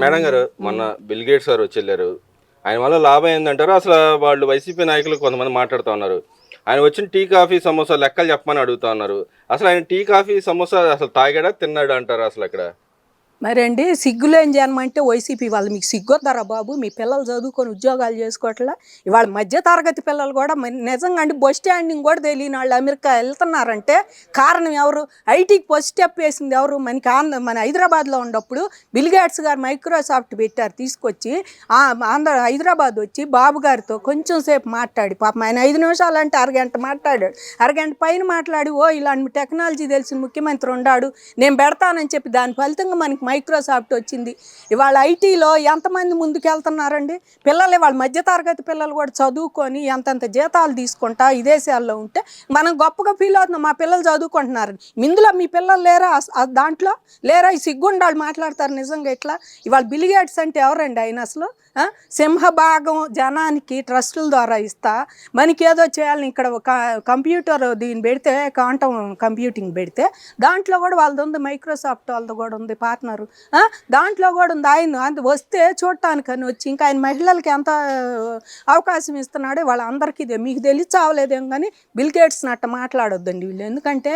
Madam గారు మొన్న bill gates గారు వచ్చి వెళ్ళారు. ఆయన వల్ల లాభం ఏందంటారు? అసలు వాళ్ళు వైసీపీ నాయకులు కొంతమంది మాట్లాడుతా ఉన్నారు. ఆయన వచ్చిన టీ, కాఫీ, సమోసా లెక్కలు చెప్పమని అడుగుతా ఉన్నారు. అసలు ఆయన టీ, కాఫీ, సమోసా అసలు తాగాడా, తిన్నాడా అంటారు అసలు అక్కడ? మరండి సిగ్గులేని జనం అంటే వైసీపీ వాళ్ళు. మీకు సిగ్గొద్దారా బాబు? మీ పిల్లలు చదువుకొని ఉద్యోగాలు చేసుకోవట్లా? ఇవాళ మధ్య తరగతి పిల్లలు కూడా నిజంగా అండి బస్ స్టాండింగ్ కూడా తెలియని వాళ్ళు అమెరికా వెళ్తున్నారంటే కారణం ఎవరు? ఐటీకి ఫస్ట్ స్టెప్ వేసింది ఎవరు? మనకి మన హైదరాబాద్లో ఉన్నప్పుడు బిల్ గేట్స్ గారు మైక్రోసాఫ్ట్ పెట్టారు తీసుకొచ్చి. హైదరాబాద్ వచ్చి బాబు గారితో కొంచెం సేపు మాట్లాడి, పాపం ఆయన 5 నిమిషాలు అంటే అరగంట మాట్లాడాడు. అరగంట పైన మాట్లాడి ఇలాంటి టెక్నాలజీ తెలిసిన ముఖ్యమంత్రి ఉన్నాడు, నేను పెడతానని చెప్పి దాని ఫలితంగా మనకి మైక్రోసాఫ్ట్ వచ్చింది. ఇవాళ ఐటీలో ఎంతమంది ముందుకు వెళ్తున్నారండి పిల్లలు? ఇవాళ మధ్యతరగతి పిల్లలు కూడా చదువుకొని ఎంతంత జీతాలు తీసుకుంటా విదేశాల్లో ఉంటే మనం గొప్పగా ఫీల్ అవుతున్నాం, మా పిల్లలు చదువుకుంటున్నారు. ఇందులో మీ పిల్లలు లేరా? దాంట్లో లేరా? ఈ సిగ్గుండాళ్ళు మాట్లాడతారు నిజంగా ఇట్లా. ఇవాళ బిల్ గేట్స్ అంటే ఎవరండి ఆయన అసలు? సింహభాగం జనానికి ట్రస్టుల ద్వారా ఇస్తా మనకి ఏదో చేయాలని ఇక్కడ ఒక కంప్యూటర్ దీన్ని పెడితే, క్వాంటమ్ కంప్యూటింగ్ పెడితే దాంట్లో కూడా వాళ్ళది ఉంది, మైక్రోసాఫ్ట్ వాళ్ళది కూడా ఉంది పార్ట్నరు. దాంట్లో కూడా ఉంది. ఆయన వస్తే చూడటానికని వచ్చి ఇంకా ఆయన మహిళలకి ఎంత అవకాశం ఇస్తున్నాడో వాళ్ళందరికీ ఇదే. మీకు తెలిసి చావలేదేం కానీ బిల్ గేట్స్ అట్ట మాట్లాడొద్దండి వీళ్ళు. ఎందుకంటే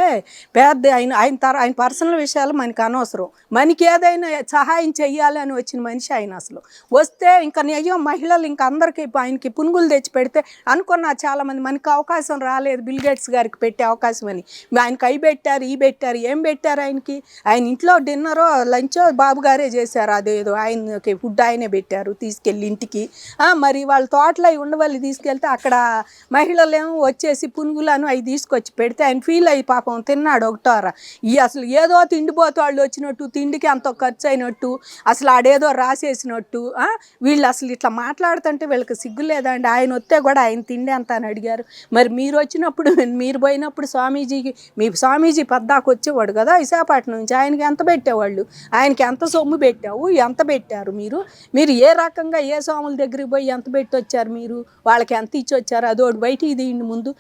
పెద్ద ఆయన పర్సనల్ విషయాలు మనకి అనవసరం. మనకి ఏదైనా సహాయం చెయ్యాలి అని వచ్చిన మనిషి ఆయన. అసలు వస్తే ఇంకా అయ్యో మహిళలు ఇంకా అందరికీ ఆయనకి పునుగులు తెచ్చి పెడితే అనుకున్నారు చాలామంది, మనకి అవకాశం రాలేదు బిల్ గేట్స్ గారికి పెట్టే అవకాశం అని. ఆయనకి అవి పెట్టారు, ఈ పెట్టారు. ఏం పెట్టారు ఆయనకి? ఆయన ఇంట్లో డిన్నరో లంచో బాబు గారే చేశారు. అదేదో ఆయనకి ఫుడ్ ఆయనే పెట్టారు తీసుకెళ్ళి ఇంటికి. మరి వాళ్ళ తోటలో అవి ఉండవల్లి తీసుకెళ్తే అక్కడ మహిళలు ఏమో వచ్చేసి పునుగులను అవి తీసుకొచ్చి పెడితే ఆయన ఫీల్ అయ్యి పాపం తిన్నాడు ఒకటోరా. అసలు ఏదో తిండిపోతే వాళ్ళు వచ్చినట్టు, తిండికి ఎంతో ఖర్చు అయినట్టు, అసలు ఆడేదో రాసేసినట్టు. వీళ్ళు అసలు ఇట్లా మాట్లాడుతుంటే వీళ్ళకి సిగ్గు లేదండి? ఆయన వస్తే కూడా ఆయన తిండి ఎంత అని అడిగారు. మరి మీరు వచ్చినప్పుడు, మీరు పోయినప్పుడు స్వామీజీకి, మీ స్వామీజీ పద్దాకు వచ్చేవాడు కదా విశాఖపట్నం నుంచి, ఆయనకి ఎంత పెట్టేవాళ్ళు? ఆయనకి ఎంత సొమ్ము పెట్టావు, ఎంత పెట్టారు మీరు ఏ రకంగా ఏ స్వాముల దగ్గరికి పోయి ఎంత పెట్టి వచ్చారు మీరు? వాళ్ళకి ఎంత ఇచ్చి వచ్చారు? అదోటి బయటికి తీయండి ముందు.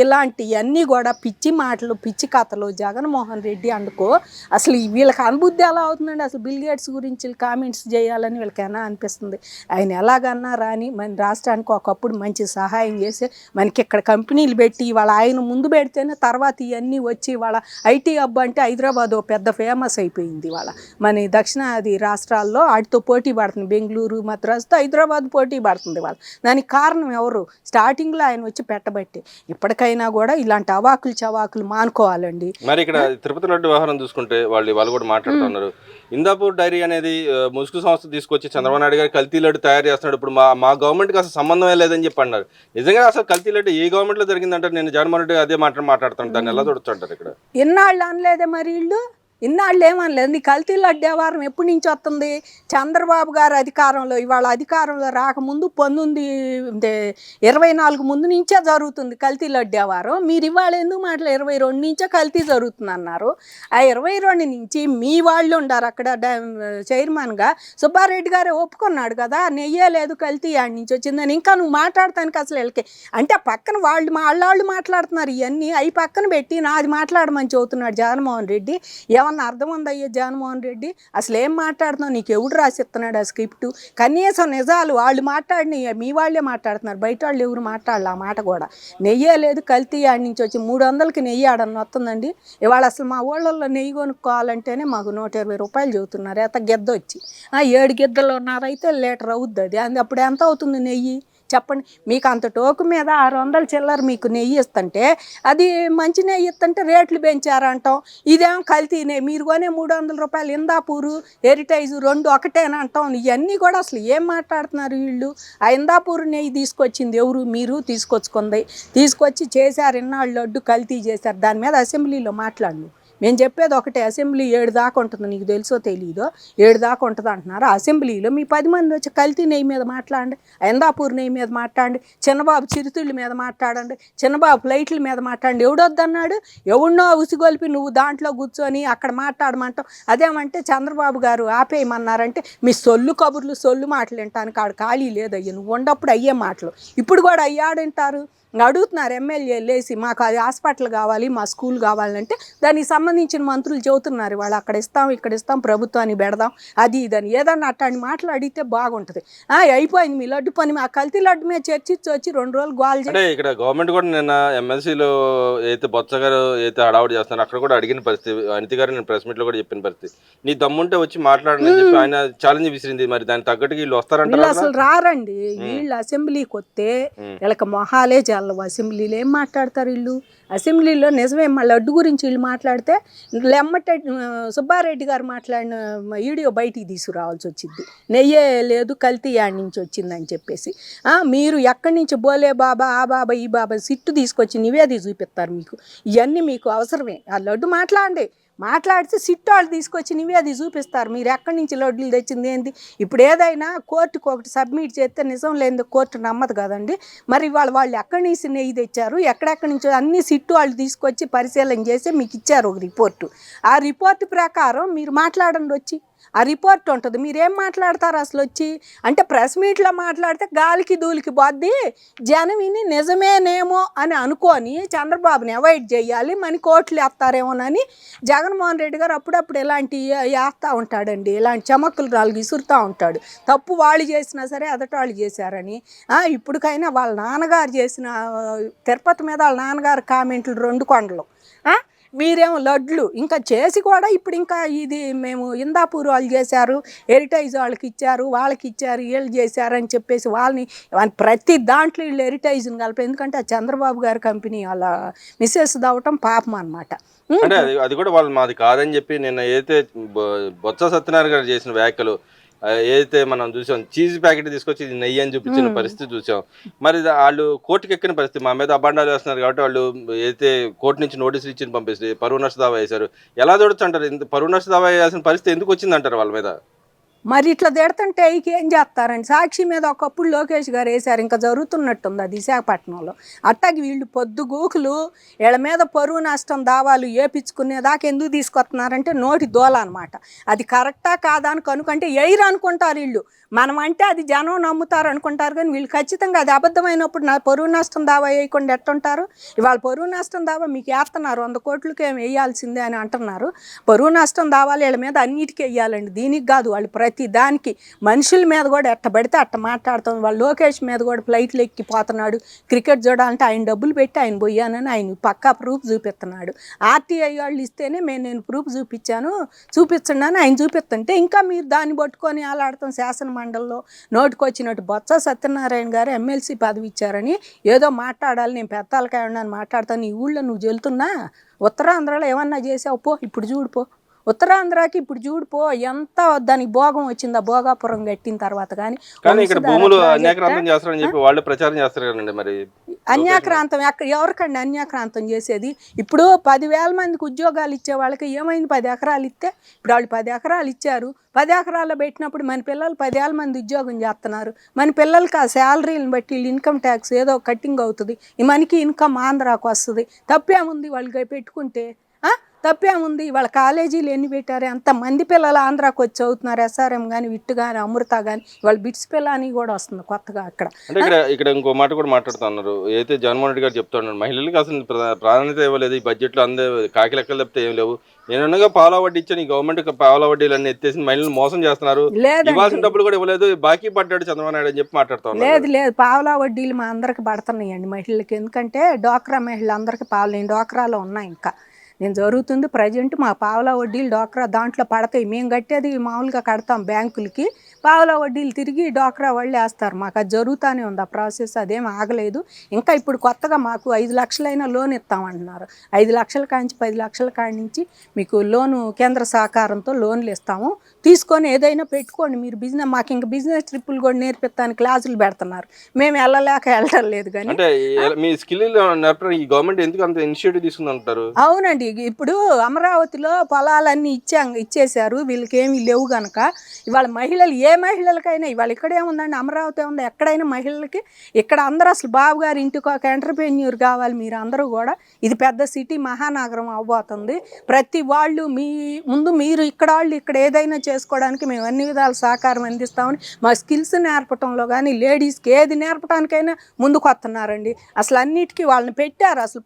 ఇలాంటివన్నీ కూడా పిచ్చి మాటలు, పిచ్చి కథలు. జగన్మోహన్ రెడ్డి అనుకో అసలు వీళ్ళకి అనుబుద్ధి ఎలా అవుతుందండి? అసలు బిల్ గేట్స్ గురించి కామెంట్స్ చేయాలని వీళ్ళకైనా అనిపిస్తుంది. ఆయన ఎలాగన్నా రాని మన రాష్ట్రానికి ఒకప్పుడు మంచి సహాయం చేసి మనకి ఇక్కడ కంపెనీలు పెట్టి వాళ్ళ ఆయన ముందు పెడితేనే తర్వాత ఇవన్నీ వచ్చి వాళ్ళ ఐటీ హబ్ అంటే హైదరాబాద్ పెద్ద ఫేమస్ అయిపోయింది. వాళ్ళ మన దక్షిణాది రాష్ట్రాల్లో వాటితో పోటీ పడుతుంది. బెంగళూరు, మద్రాసుతో హైదరాబాద్ పోటీ పడుతుంది వాళ్ళ. దానికి కారణం ఎవరు? స్టార్టింగ్లో ఆయన వచ్చి పెట్టబట్టి. ఇప్పటికైనా కూడా ఇలాంటి అవాకులు చవాకులు మానుకోవాలండి. మరి ఇక్కడ తిరుపతి లడ్డు వ్యవహారం చూసుకుంటే వాళ్ళు కూడా మాట్లాడుతున్నారు. ఇందాపూర్ డైరీ అనేది ముసుగు సంస్థ తీసుకొచ్చి చంద్రబాబు నాయుడు గారు కల్తీ లడ్డు తయారు చేస్తున్నాడు. ఇప్పుడు మా గవర్నమెంట్కి అసలు సంబంధమే లేదని చెప్పి అన్నారు. నిజంగా అసలు కల్తీ లడ్డు ఏ గవర్నమెంట్లో జరిగిందంటారు? నేను జగన్మోహన్ రెడ్డి అదే మాట్లాడుతాను. దాన్ని ఎలా చూడొచ్చు ఇక్కడ? ఎన్నాళ్ళు అనలేదే మరి వీళ్ళు? ఇన్నాళ్ళు ఏమనలేదు. నీ కల్తీ లడ్డు వ్యవహారం ఎప్పటి నుంచి వస్తుంది? చంద్రబాబు గారు అధికారంలో, ఇవాళ అధికారంలో రాకముందు 1924 ముందు నుంచే జరుగుతుంది కల్తీ లడ్డు వ్యవహారం. మీరు ఇవాళ ఎందుకు మాటలు 22 నుంచే కల్తీ జరుగుతుంది అన్నారు. ఆ 22 నుంచి మీ వాళ్ళు ఉండారు అక్కడ చైర్మన్గా. సుబ్బారెడ్డి గారే ఒప్పుకున్నాడు కదా, నెయ్యే లేదు కల్తీ ఆడి నుంచి వచ్చిందని. ఇంకా నువ్వు మాట్లాడటానికి అసలు వీళ్ళకి అంటే పక్కన వాళ్ళు మాట్లాడుతున్నారు ఇవన్నీ. అవి పక్కన పెట్టి నాది మాట్లాడమని చెబుతున్నాడు జగన్మోహన్ రెడ్డి. ఏమన్నా అర్థం ఉందయ్యా జగన్మోహన్ రెడ్డి? అసలు ఏం మాట్లాడుతున్నావు? నీకు ఎవడు రాసిస్తున్నాడు ఆ స్క్రిప్టు? కనీసం నిజాలు వాళ్ళు మాట్లాడిన మీ వాళ్ళే మాట్లాడుతున్నారు, బయట వాళ్ళు ఎవరు మాట్లాడాలి ఆ మాట కూడా. నెయ్యే లేదు కల్తీ ఆడి నుంచి వచ్చి 300కి నెయ్యి ఆడని వస్తుందండి. ఇవాళ అసలు మా ఊళ్ళల్లో నెయ్యి కొనుక్కోవాలంటేనే మాకు 120 రూపాయలు చెబుతున్నారు. ఎంత గిద్ద వచ్చి 7 గిద్దలు ఉన్నారైతే లీటర్ అవుద్ది. అది అప్పుడు ఎంత అవుతుంది నెయ్యి చెప్పండి? మీకు అంత టోకు మీద 600 చిల్లర మీకు నెయ్యి ఇస్తుంటే, అది మంచి నెయ్యి ఇస్తుంటే రేట్లు పెంచారంటాం. ఇదేమో కల్తీ నెయ్యి. మీరు కొనే 300 రూపాయలు ఇందాపూరు, హెరిటైజు 2 ఒకటేనంటాం. ఇవన్నీ కూడా అసలు ఏం మాట్లాడుతున్నారు వీళ్ళు? ఆ ఇందాపూరు నెయ్యి తీసుకొచ్చింది ఎవరు? మీరు తీసుకొచ్చి చేశారు. ఇన్నాళ్ళు లడ్డు కల్తీ చేశారు. దాని మీద అసెంబ్లీలో మాట్లాడు. మేము చెప్పేది ఒకటే, అసెంబ్లీ 7 దాకా ఉంటుంది. నీకు తెలుసో తెలీదో 7 దాకా ఉంటుంది అంటున్నారు. అసెంబ్లీలో మీ 10 మంది వచ్చి కల్తీ నెయ్యి మీద మాట్లాడండి, ఇందాపూర్ నెయ్యి మీద మాట్లాడండి, చిన్నబాబు చిరుతిళ్ళ మీద మాట్లాడండి, చిన్నబాబు ఫ్లైట్ల మీద మాట్లాడండి. ఎవడొద్దన్నాడు? ఎవడినో ఉసిగొల్పి నువ్వు దాంట్లో కూర్చొని అక్కడ మాట్లాడమంటావు. అదేమంటే చంద్రబాబు గారు ఆపేయమన్నారంటే మీ సొల్లు మాటలు వింటానికి ఆడ ఖాళీ లేదయ్య. నువ్వు ఉన్నప్పుడు అయ్యే మాటలు ఇప్పుడు కూడా అయ్యాడంటారు. అడుగుతున్నారు ఎమ్మెల్యే లేసి మాకు అది హాస్పిటల్ కావాలి, మా స్కూల్ కావాలంటే దానికి సంబంధించిన మంత్రులు చెబుతున్నారు వాళ్ళు అక్కడ ఇస్తాం ఇక్కడ ఇస్తాం ప్రభుత్వాన్ని పెడదాం అది ఇదని ఏదన్నా అట్లాంటి మాటలు అడిగితే బాగుంటుంది. అయిపోయింది మీ లడ్డు పని, ఆ కల్తీ లడ్డు మీద చర్చించి వచ్చి 2 రోజులు గోల్ అంటే ఇక్కడ గవర్నమెంట్ కూడా నిన్న ఎమ్మెల్సీలో అయితే బొత్స గారు అయితే హడావుడి చేస్తున్నారు అక్కడ కూడా అడిగిన పరిస్థితి, అనిత గారు నేను ప్రెస్ మీట్ లో కూడా చెప్పిన పరిస్థితి, నీ దమ్ముంటే వచ్చి మాట్లాడని చెప్పి ఆయన ఛాలెంజ్ విసిరింది. మరి దానికి తగ్గట్టుగా వీళ్ళు వస్తారంటారు. అసలు రారండి వీళ్ళు అసెంబ్లీకి వస్తే వీళ్ళకి మొహాలే చల్లవు. అసెంబ్లీలో ఏం మాట్లాడతారు వీళ్ళు? అసెంబ్లీలో నిజమే మా లడ్డు గురించి వీళ్ళు మాట్లాడితే లెమ్మట సుబ్బారెడ్డి గారు మాట్లాడిన వీడియో బయటికి తీసుకురావాల్సి వచ్చింది. నెయ్యే లేదు కల్తీ యాడ్ నుంచి వచ్చిందని చెప్పేసి. మీరు ఎక్కడి నుంచి బోలే బాబా ఆ బాబా ఈ బాబా సిట్టు తీసుకొచ్చి నివేది చూపిస్తారు. మీకు ఇవన్నీ మీకు అవసరమే. ఆ లడ్డు మాట్లాడితే సిట్టు వాళ్ళు తీసుకొచ్చి నివేది చూపిస్తారు. మీరు ఎక్కడి నుంచి లడ్డులు తెచ్చింది ఏంటి? ఇప్పుడు ఏదైనా కోర్టుకు ఒకటి సబ్మిట్ చేస్తే నిజం లేని కోర్టు నమ్మదు కదండి. మరి వాళ్ళు ఎక్కడి నుంచి నెయ్యి తెచ్చారు, ఎక్కడెక్కడి నుంచో అన్ని సిట్టు వాళ్ళు తీసుకొచ్చి పరిశీలన చేసి మీకు ఇచ్చారు ఒక రిపోర్టు. ఆ రిపోర్టు ప్రకారం మీరు మాట్లాడండి వచ్చి. ఆ రిపోర్ట్ ఉంటుంది. మీరేం మాట్లాడతారు అసలు వచ్చి? అంటే ప్రెస్ మీట్లో మాట్లాడితే గాలికి దూలికి పోద్ది, జనం విని నిజమేనేమో అని అనుకొని చంద్రబాబుని అవాయిడ్ చేయాలి, మన కోట్లు వేస్తారేమోనని జగన్మోహన్ రెడ్డి గారు అప్పుడప్పుడు ఇలాంటి వేస్తూ ఉంటాడండి. ఇలాంటి చమక్కులు రాళ్ళు విసురుతూ ఉంటాడు. తప్పు వాళ్ళు చేసినా సరే అదట వాళ్ళు చేశారని. ఇప్పటికైనా వాళ్ళ నాన్నగారు చేసిన తిరుపతి మీద వాళ్ళ నాన్నగారు కామెంట్లు 2 కొండలు. మీరేమో లడ్లు ఇంకా చేసి కూడా ఇప్పుడు ఇంకా ఇది మేము ఇందాపూర్ వాళ్ళు చేశారు, హెరిటైజ్ వాళ్ళకి ఇచ్చారు, వాళ్ళకి ఇచ్చారు, వీళ్ళు చేశారు అని చెప్పేసి వాళ్ళని ప్రతి దాంట్లో వీళ్ళు హెరిటైజ్ని కలిపి. ఎందుకంటే ఆ చంద్రబాబు గారి కంపెనీ వాళ్ళ మిస్సెస్ దవ్వటం పాపం అన్నమాట. అంటే అది కూడా వాళ్ళు మాది కాదని చెప్పి నిన్న ఏదైతే బొత్స సత్యనారాయణ గారు చేసిన వ్యాఖ్యలు ఏదైతే మనం చూసాం, చీజ్ ప్యాకెట్ తీసుకొచ్చి ఇది నెయ్యి అని చూపించిన పరిస్థితి చూసాం. మరి వాళ్ళు కోర్టుకి ఎక్కిన పరిస్థితి, మా మీద అబాండాలు వేస్తున్నారు కాబట్టి వాళ్ళు ఏదైతే కోర్టు నుంచి నోటీసులు ఇచ్చి పంపిస్తే పరువు నష్ట దావా వేశారు. ఎలా చూడొచ్చు అంటారు? పరువు నష్ట దావా వేయాల్సిన పరిస్థితి ఎందుకు వచ్చిందంటారు వాళ్ళ మీద? మరి ఇట్లా తిడుతుంటే ఏం చేస్తారండి? సాక్షి మీద ఒకప్పుడు లోకేష్ గారు వేశారు, ఇంకా జరుగుతున్నట్టుంది అది విశాఖపట్నంలో. అట్టాకి వీళ్ళు పొద్దుగూకులు వీళ్ళ మీద పరువు నష్టం దావాలు ఏపించుకునేదాకా ఎందుకు తీసుకొస్తున్నారంటే నోటి దోల అనమాట. అది కరెక్టా కాదా అని కనుకంటే ఎయిర్ అనుకుంటారు వీళ్ళు. మనం అంటే అది జనం నమ్ముతారు అనుకుంటారు, కానీ వీళ్ళు ఖచ్చితంగా అది అబద్ధమైనప్పుడు నా పరువు నష్టం దావా వేయకుండా ఎట్టుంటారు? ఇవాళ పరువు నష్టం దావా మీకు వేస్తున్నారు, 100 కోట్లకి ఏమి వేయాల్సిందే అని అంటున్నారు. పరువు నష్టం దావాలు వీళ్ళ మీద అన్నిటికీ వేయాలండి, దీనికి కాదు. వాళ్ళు ప్రతి దానికి మనుషుల మీద కూడా ఎట్టబడితే అట్ట మాట్లాడుతాం. వాళ్ళు లోకేష్ మీద కూడా ఫ్లైట్లు ఎక్కిపోతున్నాడు, క్రికెట్ చూడాలంటే ఆయన డబ్బులు పెట్టి ఆయన పోయానని ఆయన పక్కా ప్రూఫ్ చూపిస్తున్నాడు. ఆర్టీఐ వాళ్ళు ఇస్తేనే నేను ప్రూఫ్ చూపించండి అని ఆయన చూపిస్తుంటే ఇంకా మీరు దాన్ని పట్టుకొని అలాడతాం. శాసన మండలిలో నోటుకొచ్చినట్టు బొత్స సత్యనారాయణ గారు ఎమ్మెల్సీ పదవి ఇచ్చారని ఏదో మాట్లాడాలి, నేను పెద్దాలకాయ ఉన్నాను మాట్లాడతాను. ఈ ఊళ్ళో నువ్వు వెళ్తున్నా ఉత్తరాంధ్రలో ఏమన్నా చేసావు పో, ఇప్పుడు చూడిపో. ఉత్తరాంధ్రకి ఇప్పుడు చూడిపో ఎంత దానికి భోగం వచ్చింది ఆ భోగాపురం కట్టిన తర్వాత. కానీ ఇక్కడ భూములు అన్యాక్రాంతం చేస్తారని చెప్పి వాళ్ళు ప్రచారం చేస్తారు కదండి. మరి అన్యాక్రాంతం ఎవరికండి అన్యాక్రాంతం చేసేది? ఇప్పుడు 10,000 మందికి ఉద్యోగాలు ఇచ్చే వాళ్ళకి ఏమైంది? 10 ఎకరాలు ఇస్తే ఇప్పుడు వాళ్ళు 10 ఎకరాలు ఇచ్చారు. 10 ఎకరాల్లో పెట్టినప్పుడు మన పిల్లలు 10,000 మంది ఉద్యోగం చేస్తున్నారు. మన పిల్లలకి ఆ శాలరీలను బట్టి ఇన్కమ్ ట్యాక్స్ ఏదో కట్టింగ్ అవుతుంది, మనకి ఇన్కమ్ ఆంధ్రాకు వస్తుంది. తప్పేముంది వాళ్ళకి పెట్టుకుంటే? తప్పేముంది? వాళ్ళ కాలేజీలు ఎన్ని పెట్టారు? అంతమంది పిల్లలు ఆంధ్రాకి వచ్చి చదువుతున్నారు. SRM కానీ, విట్టు కానీ, అమృత కానీ, వాళ్ళ బిట్స్ పిల్ల అని కూడా వస్తుంది కొత్తగా అక్కడ. అంటే ఇక్కడ ఇంకో మాట కూడా మాట్లాడుతున్నారు. అయితే జగన్మోహన్ రెడ్డి గారు చెప్తున్నారు మహిళలకు అసలు ప్రాధాన్యత ఇవ్వలేదు, ఈ బడ్జెట్లో అందే కాకి లెక్కలు తప్పితే ఏం లేవు. నేనుగా పావులా వడ్డీ ఇచ్చాను, ఈ గవర్నమెంట్ పావులా వడ్డీలన్నీ ఎత్తేసి మహిళలు మోసం చేస్తున్నారు, ఇవ్వాల్సిన డబ్బులు కూడా ఇవ్వలేదు, బాకీ పడ్డాడు చంద్రబాబు నాయుడు అని చెప్పి మాట్లాడుతున్నారు. లేదు పావులా వడ్డీలు మా అందరికి పడుతున్నాయండి మహిళలకి. ఎందుకంటే డ్వాక్రా మహిళలందరికీ నేను డ్వాక్రాలో ఉన్నాయి, ఇంకా నేను జరుగుతుంది ప్రజెంట్. మా పావులా వడ్డీలు డ్వాక్రా దాంట్లో పడతాయి. మేము కట్టేది మామూలుగా కడతాం బ్యాంకులకి, పావులా వడ్డీలు తిరిగి డ్వాక్రా వాళ్ళు వేస్తారు. మాకు అది జరుగుతూనే ఉంది ఆ ప్రాసెస్, అదేం ఆగలేదు. ఇంకా ఇప్పుడు కొత్తగా మాకు 5 లక్షలైనా లోన్ ఇస్తామంటున్నారు. 5 లక్షల కాంచి 10 లక్షల కాడి నుంచి మీకు లోను కేంద్ర సహకారంతో లోన్లు ఇస్తాము, తీసుకొని ఏదైనా పెట్టుకోండి మీరు బిజినెస్. మాకు ఇంకా బిజినెస్ ట్రిప్పులు కూడా నేర్పిస్తాను క్లాసులు పెడుతున్నారు. మేము వెళ్ళటం లేదు. కానీ మీ స్కిల్ ఈ గవర్నమెంట్ ఎందుకు అంత ఇనిషియేటివ్ తీసుకుందంటారు? అవునండి, ఇప్పుడు అమరావతిలో పొలాలన్నీ ఇచ్చేశారు, వీళ్ళకి ఏమీ లేవు గనక ఇవాళ మహిళలు ఏ మహిళలకైనా ఇవాళ ఇక్కడ ఏముందండి, అమరావతి ఉంది, ఎక్కడైనా మహిళలకి ఇక్కడ అందరూ అసలు బాబు గారి ఇంటికి ఒక ఎంటర్ప్రెన్యూర్ కావాలి. మీరు అందరూ కూడా ఇది పెద్ద సిటీ మహానగరం అవ్వబోతుంది. ప్రతి వాళ్ళు ముందు మీరు ఇక్కడ వాళ్ళు ఇక్కడ ఏదైనా చేసుకోవడానికి మేము అన్ని విధాల సహకారం అందిస్తామని మా స్కిల్స్ నేర్పటంలో కానీ లేడీస్కి ఏది నేర్పడానికైనా ముందుకు వస్తున్నారండి. అసలు అన్నిటికీ వాళ్ళని పెట్టారు, అసలు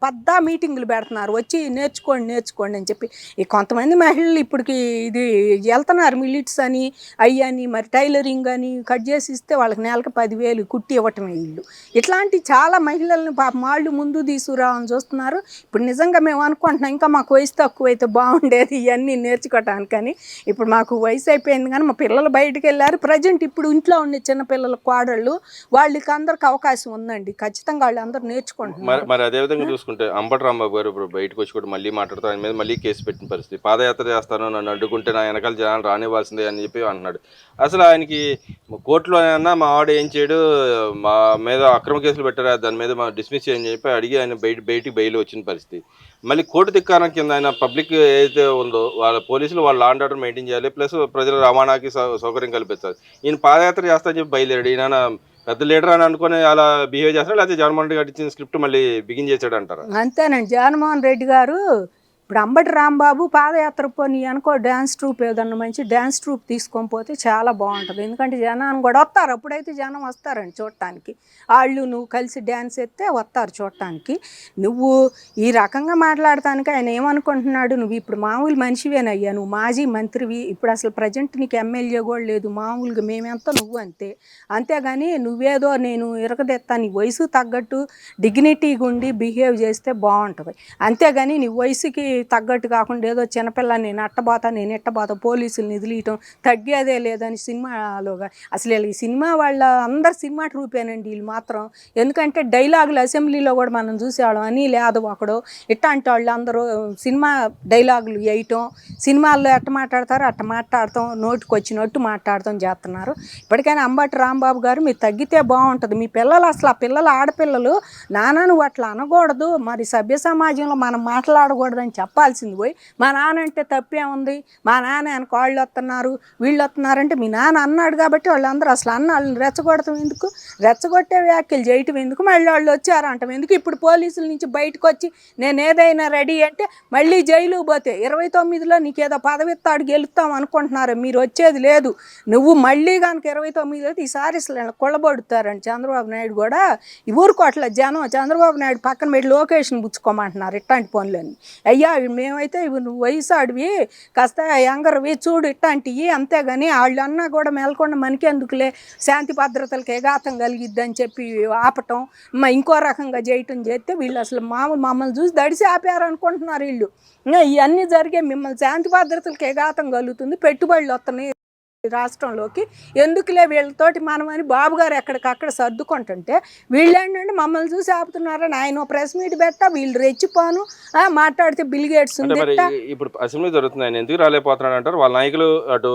మీటింగులు పెడుతున్నారు, వచ్చి నేర్చుకోండి అని చెప్పి. ఈ కొంతమంది మహిళలు ఇప్పటికి ఇది వెళ్తున్నారు మిలిట్స్ అని అయ్యని మరి టైలరింగ్ అని కట్ చేసి ఇస్తే వాళ్ళకి నెలకు 10,000 కుట్టి ఇవ్వటమే ఇల్లు. ఇట్లాంటి చాలా మహిళలను పాపం వాళ్ళు ముందు తీసుకురావని చూస్తున్నారు. ఇప్పుడు నిజంగా మేము అనుకుంటున్నాం ఇంకా మాకు వయసు తక్కువైతే బాగుండేది ఇవన్నీ నేర్చుకోవటానికని. ఇప్పుడు మాకు వయసు అయిపోయింది కానీ మా పిల్లలు బయటకు వెళ్ళారు. ప్రజెంట్ ఇప్పుడు ఇంట్లో ఉండే చిన్నపిల్లల కోడళ్ళు వాళ్ళకి అందరికి అవకాశం ఉందండి, ఖచ్చితంగా వాళ్ళు అందరూ నేర్చుకుంటున్నారు. మరి అదేవిధంగా చూసుకుంటే అంబటి రాంబాబు గారు ఇప్పుడు బయటకు వచ్చి కూడా మళ్ళీ మాట్లాడుతూ ఆయన మీద మళ్ళీ కేసు పెట్టిన పరిస్థితి. పాదయాత్ర చేస్తాను, నన్ను అడ్డుకుంటే నా వెనకాల జనాలు రానివ్వాల్సిందే అని చెప్పి అంటున్నాడు. అసలు ఆయనకి కోర్టులో అయినా మా ఆవిడ ఏం చేయడు, మా మీద అక్రమ కేసులు పెట్టారు, దాని మీద మా డిస్మిస్ చేయని చెప్పి అడిగి ఆయన బయటికి బెయిల్ వచ్చిన పరిస్థితి. మళ్ళీ కోర్టు ధిక్కారం కింద ఆయన పబ్లిక్ ఏదైతే ఉందో వాళ్ళ పోలీసులు వాళ్ళ లా అండ్ ఆర్డర్ మెయింటైన్ చేయాలి, ప్లస్ ప్రజల రవాణాకి సౌకర్యం కల్పించాలి. ఈయన పాదయాత్ర చేస్తానని చెప్పి బయలుదేరాడు. ఈయన పెద్ద లీడర్ అని అనుకుని అలా బిహేవ్ చేస్తాడు, లేకపోతే జగన్మోహన్ రెడ్డి గారు ఇచ్చిన స్క్రిప్ట్ మళ్ళీ బిగిన్ చేశాడు అంటారు? అంతేనండి, జగన్మోహన్ రెడ్డి గారు ఇప్పుడు అంబటి రాంబాబు పాదయాత్ర పోనీ అనుకో డ్యాన్స్ ట్రూప్ ఏదన్నా మంచి డ్యాన్స్ ట్రూప్ తీసుకొని పోతే చాలా బాగుంటుంది. ఎందుకంటే జనాన్ని కూడా వస్తారు, అప్పుడైతే జనం వస్తారండి చూడటానికి. వాళ్ళు నువ్వు కలిసి డ్యాన్స్ ఎత్తే వస్తారు చూడటానికి. నువ్వు ఈ రకంగా మాట్లాడటానికి ఆయన ఏమనుకుంటున్నాడు, నువ్వు ఇప్పుడు మామూలు మనిషివేనయ్యా, నువ్వు మాజీ మంత్రివి, ఇప్పుడు అసలు ప్రజెంట్ నీకు ఎమ్మెల్యే కూడా లేదు, మామూలుగా మేమెంత నువ్వు అంతే. అంతేగాని నువ్వేదో నేను ఇరకదెత్తా, నీ వయసు తగ్గట్టు డిగ్నిటీగా ఉండి బిహేవ్ చేస్తే బాగుంటుంది. అంతేగాని నీ వయసుకి తగ్గట్టు కాకుండా ఏదో చిన్నపిల్ల నేను ఎట్టబోతా పోలీసులు నిధులీయటం తగ్గేదే లేదని సినిమాలోగా. అసలు ఈ సినిమా వాళ్ళ అందరు సినిమా ట్రూపేనండి వీళ్ళు మాత్రం. ఎందుకంటే డైలాగులు అసెంబ్లీలో కూడా మనం చూసేవాళ్ళం, అనిల్ యాదవ్ ఒకడు ఇట్లాంటి వాళ్ళు అందరూ సినిమా డైలాగులు వేయటం, సినిమాల్లో ఎట్ట మాట్లాడతారో అట్ట మాట్లాడతాం, నోటికి వచ్చినట్టు మాట్లాడతాం చేస్తున్నారు. ఇప్పటికైనా అంబటి రాంబాబు గారు మీరు తగ్గితే బాగుంటుంది. మీ పిల్లలు అసలు ఆ పిల్లలు ఆడపిల్లలు నాన్న నువ్వు అట్లా అనకూడదు, మరి సభ్య సమాజంలో మనం మాట్లాడకూడదని చెప్పాల్సింది పోయి మా నాన్న అంటే తప్పేముంది, మా నాన్న ఆయన కాళ్ళు వస్తున్నారు వీళ్ళు వస్తున్నారంటే మీ నాన్న అన్నాడు కాబట్టి వాళ్ళందరూ అసలు వాళ్ళని రెచ్చగొడతాం ఎందుకు, రెచ్చగొట్టే వ్యాఖ్యలు చేయటం ఎందుకు, మళ్ళీ వాళ్ళు వచ్చారంటాం ఎందుకు. ఇప్పుడు పోలీసుల నుంచి బయటకు వచ్చి నేను ఏదైనా రెడీ అంటే మళ్ళీ జైలు పోతే 29లో నీకేదో పదవిస్తాడు గెలుస్తాం అనుకుంటున్నారు, మీరు వచ్చేది లేదు. నువ్వు మళ్ళీ కనుక 29లో ఈసారి అసలు కొల్లబడుతారండి. చంద్రబాబు నాయుడు కూడా ఈ ఊరుకోట్ల జనం చంద్రబాబు నాయుడు పక్కన పెట్టి లొకేషన్ పుచ్చుకోమంటున్నారు ఇట్లాంటి పనులని. అయ్యా మేమైతే నువ్వు వయసు అడివి కాస్త యంగర్వి చూడు ఇట్లాంటివి, అంతేగాని వాళ్ళు అన్నా కూడా మేల్కొండ మనకెందుకులే శాంతి భద్రతలకు ఎఘాతం కలిగిద్దని చెప్పి ఆపటం, ఇంకో రకంగా చేయటం చేస్తే వీళ్ళు అసలు మమ్మల్ని చూసి దడిసి ఆపారు అనుకుంటున్నారు వీళ్ళు. ఇవన్నీ జరిగే మిమ్మల్ని శాంతి భద్రతలకు ఎఘాతం కలుగుతుంది, పెట్టుబడులు వస్తున్నాయి రాష్ట్రంలోకి, ఎందుకులే వీళ్ళతోటి మనమని బాబు గారు ఎక్కడికక్కడ సర్దుకుంటుంటే వీళ్ళేంటంటే మమ్మల్ని చూసి ఆపుతున్నారని ఆయన ప్రెస్ మీట్ పెట్టా వీళ్ళు రెచ్చిపోను మాట్లాడితే బిల్ గేట్స్ ఉంది. ఇప్పుడు అసెంబ్లీ జరుగుతుంది, ఆయన ఎందుకు రాలేకపోతున్నాడు అంటారు. వాళ్ళ నాయకులు అటు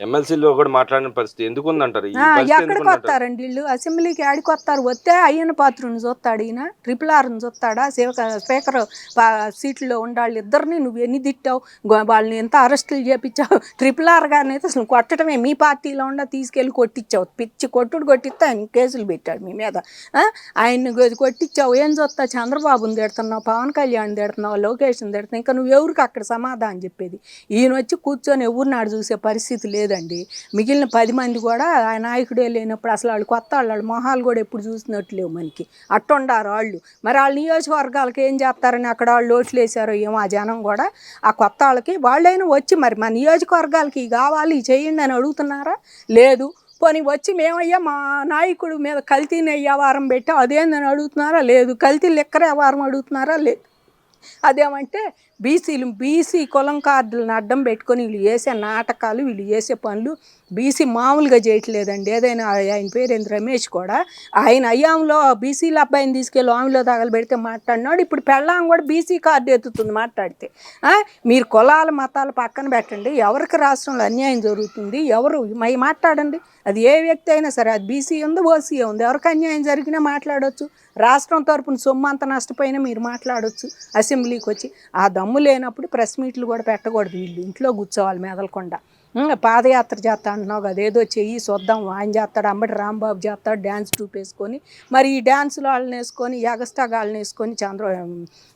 ఎమ్మెల్సీలో కూడా మాట్లాడిన పరిస్థితి ఎందుకు ఉందంటారు? ఎక్కడికి వస్తారండి వీళ్ళు, అసెంబ్లీకి ఆడికి వస్తారు, వస్తే అయ్యన్న పాత్రను చూస్తాడు, ఈయన RRRని చూస్తాడా, స్పీకర్ సీట్లో ఉండాలి ఇద్దరిని నువ్వు ఎన్ని తిట్టావు, వాళ్ళని ఎంత అరెస్టులు చేపించావు, RRR గారిని అయితే అసలు కొట్టడమే మీ పార్టీలో ఉండ తీసుకెళ్ళి కొట్టించావు, పిచ్చి కొట్టిస్తే ఆయన కేసులు పెట్టాడు మీ మీద, ఆయన్ని కొట్టించావు. ఏం చూస్తా చంద్రబాబుని తిడుతున్నావు, పవన్ కళ్యాణ్ తిడుతున్నావు, లోకేష్ని తిడుతున్నావు, ఇంకా నువ్వు ఎవరికి అక్కడ సమాధానం చెప్పేది. ఈయన వచ్చి కూర్చొని ఎవరినాడు చూసే పరిస్థితి లేదండి. మిగిలిన 10 మంది కూడా ఆ నాయకుడే లేనప్పుడు అసలు వాళ్ళు కొత్త వాళ్ళు మొహాలు కూడా ఎప్పుడు చూసినట్టు లేవు మనకి, అట్టుండారు వాళ్ళు. మరి వాళ్ళ నియోజకవర్గాలకి ఏం చేస్తారని అక్కడ వాళ్ళు ఓట్లు వేసారో ఏమో ఆ జనం కూడా ఆ కొత్త వాళ్ళకి. వాళ్ళైనా వచ్చి మరి మా నియోజకవర్గాలకి కావాలి చేయండి అని అడుగుతున్నారా? లేదు. పోనీ వచ్చి మేమయ్యా మా నాయకుడు మీద కల్తీ నెయ్యి వ్యవహారం పెట్టాం అదేందని అడుగుతున్నారా? లేదు. కల్తీ లెక్కర వ్యవహారం అడుగుతున్నారా? లేదు. అదేమంటే బీసీ కులం కార్డులను అడ్డం పెట్టుకొని వీళ్ళు చేసే నాటకాలు, వీళ్ళు చేసే పనులు బీసీ మామూలుగా చేయట్లేదండి. ఏదైనా ఆయన పేరు రమేష్ కూడా ఆయన అయ్యాంలో బీసీల అబ్బాయిని తీసుకెళ్ళి ఆమెలో తగలబెడితే మాట్లాడినాడు. ఇప్పుడు పెళ్ళాం కూడా బీసీ కార్డు ఎత్తుతుంది మాట్లాడితే. మీరు కులాల మతాలు పక్కన పెట్టండి, ఎవరికి రాష్ట్రంలో అన్యాయం జరుగుతుంది ఎవరు మాట్లాడండి. అది ఏ వ్యక్తి అయినా సరే, అది బీసీ ఉంది ఓసీ ఉంది, ఎవరికి అన్యాయం జరిగినా మాట్లాడవచ్చు. రాష్ట్రం తరపున సొమ్ము అంత నష్టపోయినా మీరు మాట్లాడవచ్చు అసెంబ్లీకి వచ్చి. ఆ దమ్ము దమ్ము లేనప్పుడు ప్రెస్ మీట్లు కూడా పెట్టకూడదు, వీళ్ళు ఇంట్లో కూర్చోవాలి మెదలకుండా. పాదయాత్ర చేస్తా అంటున్నావు కదా, ఏదో చెయ్యి చూద్దాం, ఆయన చేస్తాడు, అంబటి రాంబాబు చేస్తాడు డ్యాన్స్ ట్రూప్ వేసుకొని. మరి ఈ డ్యాన్సులు వాళ్ళని వేసుకొని ఎగస్టా వాళ్ళని వేసుకొని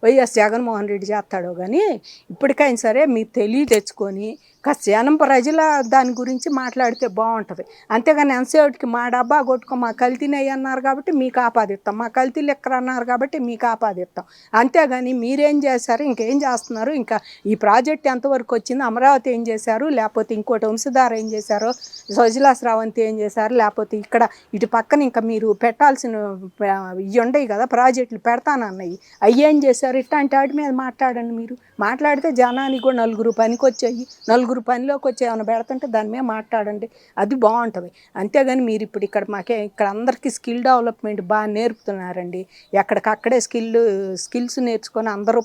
వైఎస్ జగన్మోహన్ రెడ్డి చేస్తాడు. కానీ ఇప్పటికైనా సరే మీరు తెలివి తెచ్చుకొని కాస్త జనం ప్రజల దాని గురించి మాట్లాడితే బాగుంటుంది. అంతేగాని ఎంతసేపటికి మా డబ్బా కొట్టుకో, మా కల్తీనయ్యి అన్నారు కాబట్టి మీకు ఆపాదిస్తాం, మా కల్తీలు ఎక్కడ అన్నారు కాబట్టి మీకు ఆపాదిస్తాం. అంతేగాని మీరేం చేశారు, ఇంకేం చేస్తున్నారు, ఇంకా ఈ ప్రాజెక్ట్ ఎంతవరకు వచ్చింది, అమరావతి ఏం చేశారు, లేకపోతే ఇంకోటి వంశధార ఏం చేశారో, సుజలా స్రవంతి ఏం చేశారు, లేకపోతే ఇక్కడ ఇటు పక్కన ఇంకా మీరు పెట్టాల్సిన ఇవి ఉండవు కదా ప్రాజెక్టులు పెడతానన్నాయి, అవి ఏం చేశారు, ఇట్లాంటి వాటి మీద మాట్లాడండి. మీరు మాట్లాడితే జనానికి కూడా నలుగురు పనికి వచ్చాయి, నలుగురు పనిలోకి వచ్చి ఏమైనా పెడుతుంటే దాని మీద మాట్లాడండి, అది బాగుంటుంది. అంతేగాని మీరు ఇప్పుడు ఇక్కడ అందరికీ స్కిల్ డెవలప్మెంట్ బాగా నేర్పుతున్నారండి. ఎక్కడికక్కడే స్కిల్స్ నేర్చుకొని అందరూ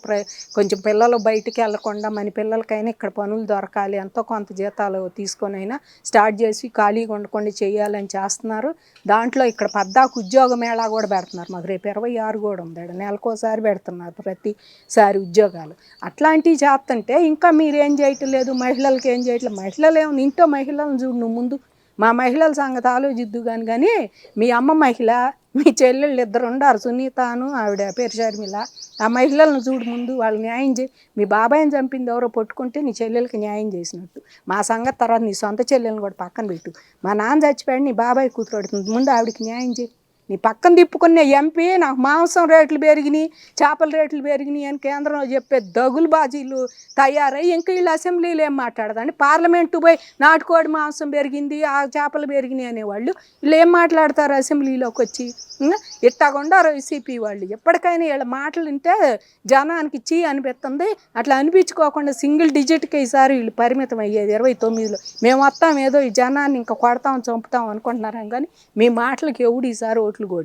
కొంచెం పిల్లలు బయటికి వెళ్ళకుండా మన పిల్లలకైనా ఇక్కడ పనులు దొరకాలి, ఎంతో కొంత జీతాలు తీసుకొని అయినా స్టార్ట్ చేసి ఖాళీగా ఉండకుండా చేయాలని చేస్తున్నారు. దాంట్లో ఇక్కడ పద్దాకు ఉద్యోగ మేళా కూడా పెడుతున్నారు. మాకు రేపు 26 కూడా ఉంది, నెలకోసారి పెడుతున్నారు ప్రతిసారి ఉద్యోగాలు. అట్లాంటివి చేస్తుంటే ఇంకా మీరేం చేయటం లేదు, మహిళలకి ఏం చేయట్లేదు. మహిళలు ఏమో ఇంట్లో మహిళలను చూడు నువ్వు ముందు, మా మహిళల సంగతి ఆలోచిద్దు కానీ మీ అమ్మ మహిళ, మీ చెల్లెళ్ళు ఇద్దరు ఉండారు, సునీతను ఆవిడ పేరు షర్మిల, ఆ మహిళలను చూడు ముందు, వాళ్ళు న్యాయం చేయి. మీ బాబాయిని చంపింది ఎవరో పట్టుకుంటే నీ చెల్లెలకి న్యాయం చేసినట్టు. మా సంగతి తర్వాత నీ సొంత చెల్లెలను కూడా పక్కన పెట్టు. మా నాన్న చచ్చిపోయాడు, నీ బాబాయ్ కూతురు అడుగుతుంది, ముందు ఆవిడకి న్యాయం చేయి. నీ పక్కన తిప్పుకునే ఎంపీ నాకు మాంసం రేట్లు పెరిగినాయి, చేపల రేట్లు పెరిగినాయి అని కేంద్రంలో చెప్పే దగులు బాజీలు తయారై ఇంకా వీళ్ళు అసెంబ్లీలో ఏం మాట్లాడదండి. పార్లమెంటు పోయి నాటుకోడి మాంసం పెరిగింది, ఆ చేపలు పెరిగినాయి అనేవాళ్ళు వీళ్ళు ఏం మాట్లాడతారు అసెంబ్లీలోకి వచ్చి? ఇట్టకుండా వైసీపీ వాళ్ళు ఎప్పటికైనా వీళ్ళ మాటలు వింటే జనానికి చీ అనిపిస్తుంది. అట్లా అనిపించుకోకుండా సింగిల్ డిజిట్కి ఈసారి వీళ్ళు పరిమితం అయ్యేది 29లో. మేము వస్తాం ఏదో ఈ జనాన్ని ఇంకా కొడతాం చంపుతాం అనుకుంటున్నారేం కానీ మీ మాటలకి ఎవడు ఈసారి ఓట్లు కూడా